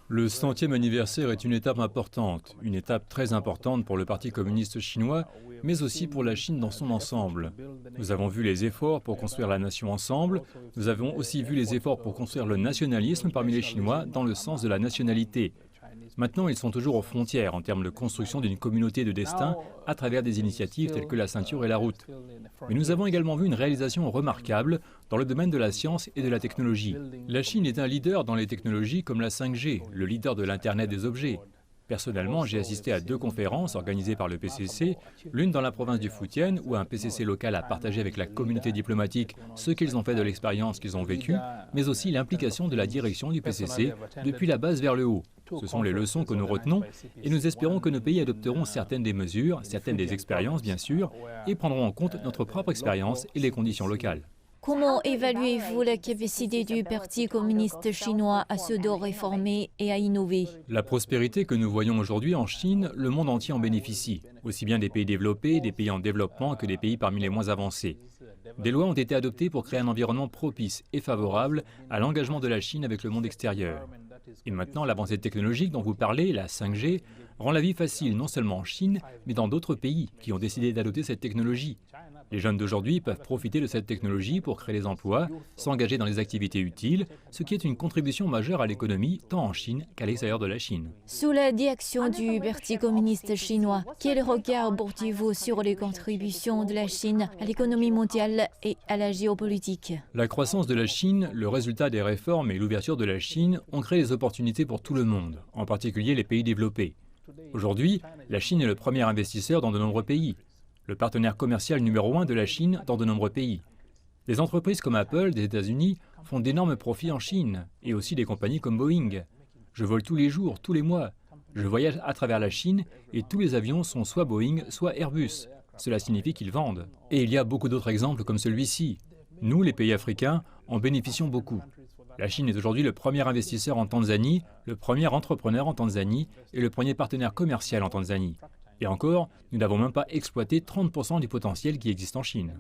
Le 100e anniversaire est une étape importante, une étape très importante pour le Parti communiste chinois, mais aussi pour la Chine dans son ensemble. Nous avons vu les efforts pour construire la nation ensemble, nous avons aussi vu les efforts pour construire le nationalisme parmi les Chinois dans le sens de la nationalité. Maintenant, ils sont toujours aux frontières en termes de construction d'une communauté de destin à travers des initiatives telles que la ceinture et la route. Mais nous avons également vu une réalisation remarquable dans le domaine de la science et de la technologie. La Chine est un leader dans les technologies comme la 5G, le leader de l'Internet des objets. Personnellement, j'ai assisté à 2 conférences organisées par le PCC, l'une dans la province du Fujian, où un PCC local a partagé avec la communauté diplomatique ce qu'ils ont fait de l'expérience qu'ils ont vécue, mais aussi l'implication de la direction du PCC depuis la base vers le haut. Ce sont les leçons que nous retenons et nous espérons que nos pays adopteront certaines des mesures, certaines des expériences bien sûr, et prendront en compte notre propre expérience et les conditions locales. Comment évaluez-vous la capacité du Parti communiste chinois à se réformer et à innover? La prospérité que nous voyons aujourd'hui en Chine, le monde entier en bénéficie, aussi bien des pays développés, des pays en développement que des pays parmi les moins avancés. Des lois ont été adoptées pour créer un environnement propice et favorable à l'engagement de la Chine avec le monde extérieur. Et maintenant, l'avancée technologique dont vous parlez, la 5G, rend la vie facile non seulement en Chine, mais dans d'autres pays qui ont décidé d'adopter cette technologie. Les jeunes d'aujourd'hui peuvent profiter de cette technologie pour créer des emplois, s'engager dans les activités utiles, ce qui est une contribution majeure à l'économie, tant en Chine qu'à l'extérieur de la Chine. Sous la direction du Parti communiste chinois, quel regard portez-vous sur les contributions de la Chine à l'économie mondiale et à la géopolitique? La croissance de la Chine, le résultat des réformes et l'ouverture de la Chine ont créé des opportunités pour tout le monde, en particulier les pays développés. Aujourd'hui, la Chine est le premier investisseur dans de nombreux pays, le partenaire commercial numéro 1 de la Chine dans de nombreux pays. Des entreprises comme Apple des États-Unis font d'énormes profits en Chine, et aussi des compagnies comme Boeing. Je vole tous les jours, tous les mois. Je voyage à travers la Chine et tous les avions sont soit Boeing, soit Airbus. Cela signifie qu'ils vendent. Et il y a beaucoup d'autres exemples comme celui-ci. Nous, les pays africains, en bénéficions beaucoup. La Chine est aujourd'hui le premier investisseur en Tanzanie, le premier entrepreneur en Tanzanie et le premier partenaire commercial en Tanzanie. Et encore, nous n'avons même pas exploité 30% du potentiel qui existe en Chine.